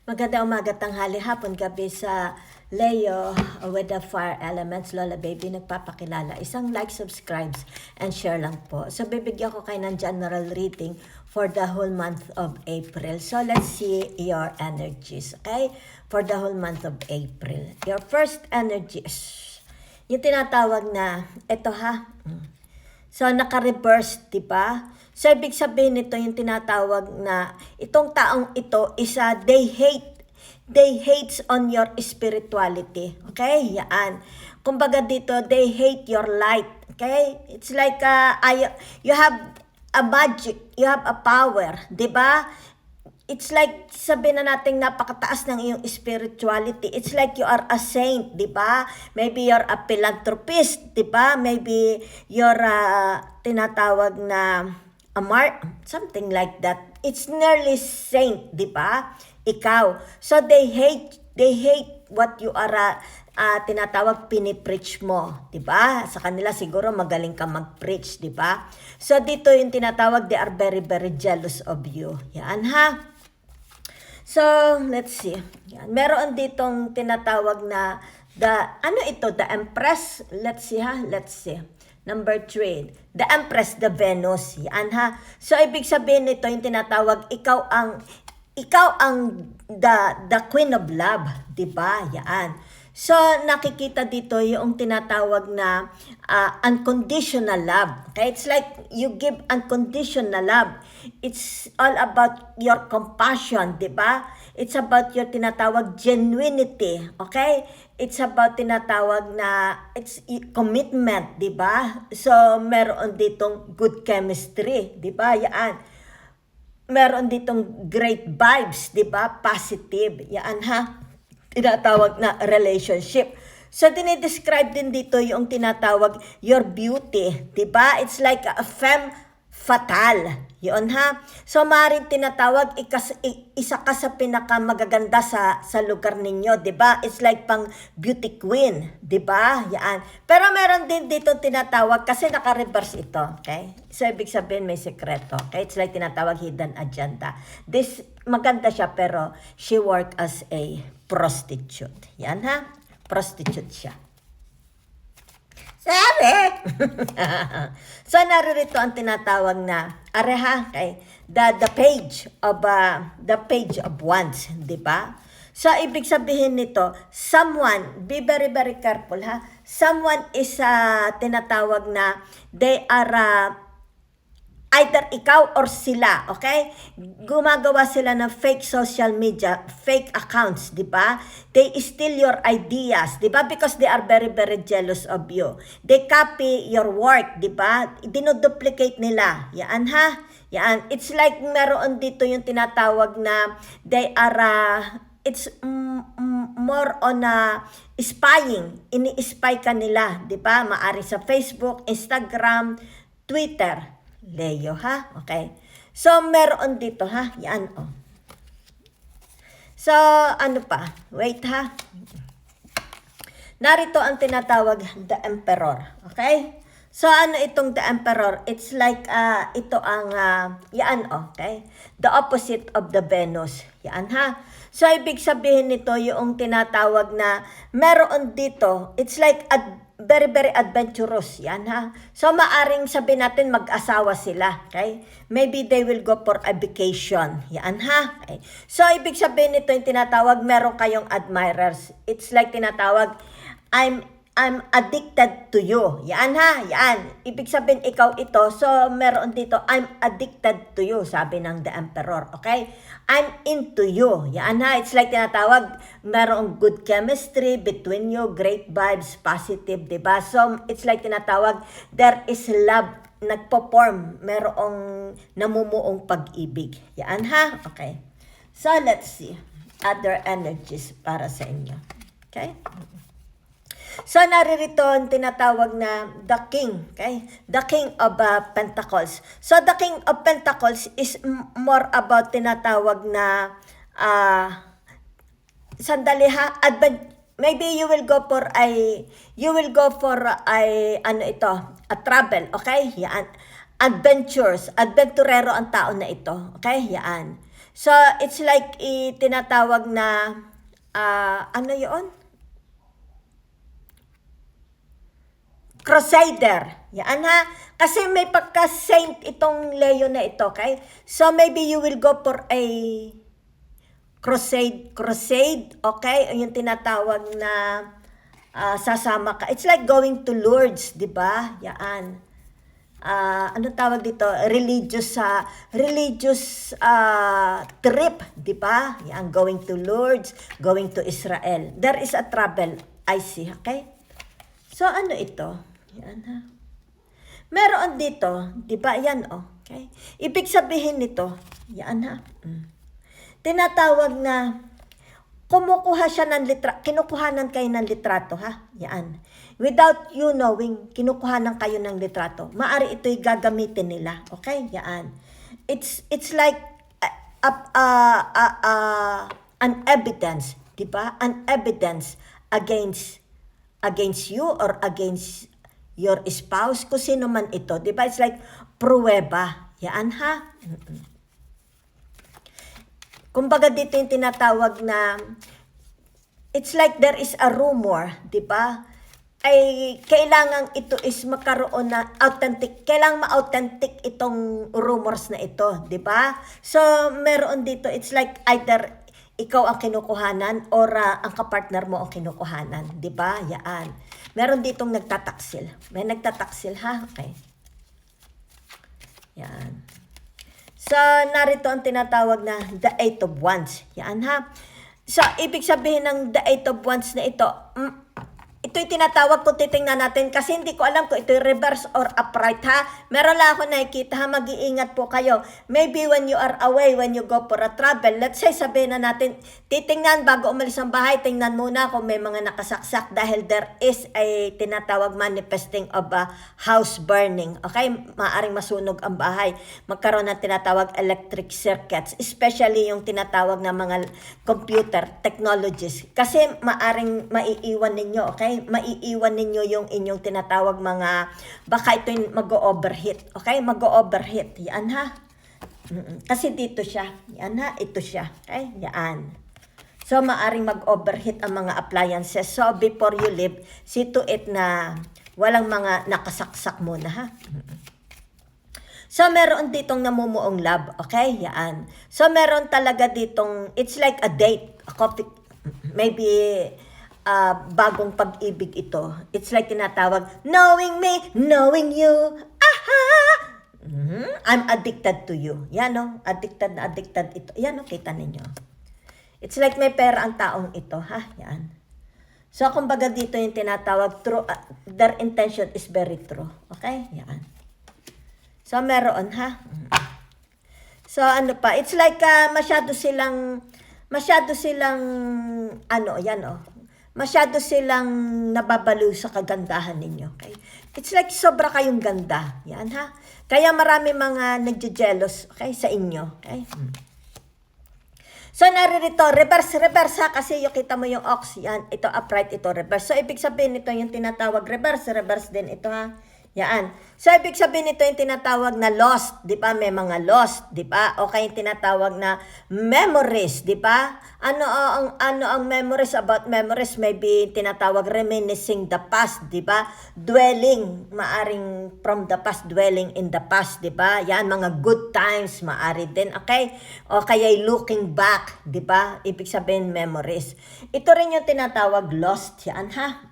Maganda umaga, tanghali, hapon, gabi sa Leo with the fire elements. Lola Baby nagpapakilala. Isang like, subscribes, and share lang po. So, bibigyan ko kayo ng general reading for the whole month of April. So, let's see your energies, okay? For the whole month of April. Your first energies, yung tinatawag na, ito ha, so, naka-reverse, di ba? So, ibig sabihin nito yung tinatawag na itong taong ito is they hates on your spirituality. Okay? Yan. Kumbaga dito, they hate your light. Okay? It's like you have a magic, you have a power, di ba? It's like, sabihin na natin napakataas ng iyong spirituality. It's like you are a saint, di ba? Maybe you're a philanthropist, di ba? Maybe you're tinatawag na something like that. It's nearly saint, di ba? Ikaw. So they hate what you are tinatawag pinipreach mo, di ba? Sa kanila siguro magaling ka mag-preach, di ba? So dito yung tinatawag, they are very very jealous of you. Yan ha. So, let's see. Yan. Meron ditong tinatawag na the Empress. Let's see ha. Let's see. Number 3, the Empress, the Venus. Yan ha. So, ibig sabihin nito yung tinatawag, ikaw ang the Queen of Love, 'di ba? Yan. So, nakikita dito yung tinatawag na unconditional love. Okay? It's like you give unconditional love. It's all about your compassion, di ba? It's about your tinatawag genuinity. Okay? It's about tinatawag na it's commitment, di ba? So, meron ditong good chemistry, di ba? Yan. Meron ditong great vibes, di ba? Positive. Yan ha. Tinatawag na relationship. So, dinidescribe din dito yung tinatawag your beauty. Diba? It's like a femme fatale. Yun ha. So, maaaring tinatawag isa ka sa pinakamagaganda sa lugar ninyo. Diba? It's like pang beauty queen. Diba? Yan. Pero meron din dito tinatawag kasi naka-reverse ito. Okay? So, ibig sabihin may sekreto. Okay? It's like tinatawag hidden agenda. Maganda siya pero she work as a prostitute. Yan ha? Prostitute siya. Sabi! So, naririto ang tinatawag na areha kay the page of wands, di ba? So, ibig sabihin nito, someone, be very, very careful ha. Someone is tinatawag na they are either ikaw or sila, okay? Gumagawa sila ng fake social media, fake accounts, di ba? They steal your ideas, di ba? Because they are very, very jealous of you. They copy your work, di ba? Dinoduplicate nila. Yan ha? Yan. It's like meron dito yung tinatawag na they are, it's more on spying. Ini-spy ka nila, di ba? Maari sa Facebook, Instagram, Twitter. Leo, ha? Okay. So, meron dito, ha? Yan, oh. So, ano pa? Wait, ha? Narito ang tinatawag the Emperor. Okay? So, ano itong the Emperor? It's like, ito ang, yan, okay? The opposite of the Venus. Yan, ha? So, ibig sabihin nito yung tinatawag na meron dito. It's like very, very adventurous. Yan ha. So, maaring sabihin natin mag-asawa sila. Okay? Maybe they will go for a vacation. Yan ha. Okay. So, ibig sabihin nito yung tinatawag, meron kayong admirers. It's like tinatawag, I'm addicted to you. Yan ha. Yan. Ibig sabihin ikaw ito. So, meron dito, I'm addicted to you. Sabi ng the Emperor. Okay? I'm into you. Yan ha. It's like tinatawag, merong good chemistry between you, great vibes, positive, diba? So, it's like tinatawag, there is love, nagpo-form, merong namumuong pag-ibig. Yan ha. Okay. So, let's see. Other energies para sa inyo. Okay? So, naririto ang tinatawag na the King, okay? The King of Pentacles. So, the King of Pentacles is more about tinatawag na, sandali ha, maybe you will go for a travel, okay? Yan. Adventurero ang tao na ito, okay? Yan. So, it's like tinatawag na, ano yun? Crusader. Yan ha. Kasi may pagka-saint itong Leo na ito, okay? So, maybe you will go for a crusade, okay? Yung tinatawag na sasama ka. It's like going to Lourdes, di ba? Yan. Ano tawag dito? Religious trip, di ba? Yan, going to Lourdes, going to Israel. There is a travel, I see, okay? So, ano ito? Yan ha. Meron dito, di ba? Yan, okay? Ibig sabihin nito, yan ha. Tinatawag na kumukuha siya ng kinukuhanan kayo ng litrato, ha? Yan. Without you knowing, kinukuhanan kayo ng litrato. Maari ito'y gagamitin nila, okay? Yan. It's like an evidence, di ba? An evidence against you or against your spouse, kung sino man ito, di ba? It's like pruweba. Yan, ha? Kumbaga dito yung tinatawag na, it's like there is a rumor, di ba? Ay kailangan ito is magkaroon na authentic, kailangan ma-authentic itong rumors na ito, di ba? So, meron dito, it's like either ikaw ang kinukuhanan or ang kapartner mo ang kinukuhanan, di ba? Yan. Meron ditong nagtataksil. May nagtataksil, ha? Okay. Yan. So, narito ang tinatawag na the Eight of Wands. Yan, ha? So, ibig sabihin ng the Eight of Wands na ito, ito'y tinatawag kung titingnan natin kasi hindi ko alam kung ito'y reverse or upright, ha? Meron lang ako nakikita, ha? Mag-iingat po kayo. Maybe when you are away, when you go for a travel, let's say sabihin na natin, titingnan bago umalis ang bahay, tingnan muna kung may mga nakasaksak dahil there is a tinatawag manifesting of a house burning. Okay? Maaring masunog ang bahay. Magkaroon ng tinatawag electric circuits, especially yung tinatawag na mga computer technologies. Kasi maaring maiiwan ninyo, okay? Maiiwan ninyo yung inyong tinatawag mga, baka ito yung mag-overheat. Okay? Mag-overheat. Yan ha. Kasi dito siya. Yan ha. Ito siya. Okay? Yan. So, maaring mag-overheat ang mga appliances. So, before you leave, see to it na walang mga nakasaksak muna ha. So, meron ditong namumuong love. Okay? Yan. So, meron talaga ditong, it's like a date. A coffee, maybe bagong pag-ibig ito. It's like tinatawag, knowing me, knowing you, aha! I'm addicted to you. Yan, no? Addicted na addicted ito. Yan, no? Kita ninyo. It's like may pera ang taong ito, ha? Yan. So, kumbaga dito yung tinatawag, true, their intention is very true. Okay? Yan. So, meron, ha? So, ano pa? It's like masyado silang, ano, yan, masyado silang nababaliw sa kagandahan ninyo. Okay? It's like sobra kayong ganda. Yan, ha? Kaya marami mga nagje-jealous, okay, sa inyo. Okay? So, naririto, reverse, ha? Kasi yung kita mo yung ox. Yan, ito upright, ito reverse. So, ibig sabihin ito yung tinatawag reverse din ito, ha? Yan. So, ibig sabihin ito yung tinatawag na lost, di ba? May mga lost, di ba? O kaya yung tinatawag na memories, di ba? Ano ang memories? About memories, maybe tinatawag reminiscing the past, di ba? Dwelling, maaring from the past, dwelling in the past, di ba? Yan, mga good times, maari din, okay? O kaya looking back, di ba? Ibig sabihin memories. Ito rin yung tinatawag lost, yan, ha?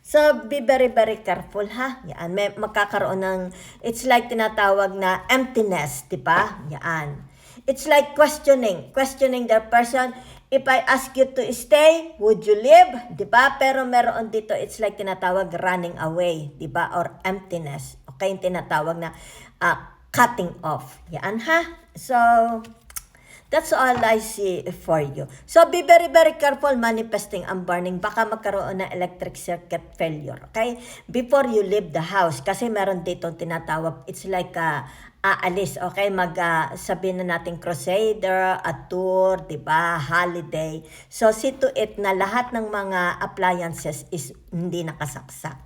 So, be very, very careful, ha? Yan, may magkakaroon ng, it's like tinatawag na emptiness, di ba? Yan. It's like questioning the person. If I ask you to stay, would you leave? Di ba? Pero meron dito, it's like tinatawag running away, di ba? Or emptiness. Okay, yung tinatawag na cutting off. Yan, ha? So, that's all I see for you. So, be very, very careful manifesting and burning. Baka magkaroon ng electric circuit failure. Okay? Before you leave the house. Kasi meron dito tinatawag. It's like aalis. Okay? Sabihin na natin crusader, a tour, diba? Holiday. So, see to it na lahat ng mga appliances is hindi nakasaksak.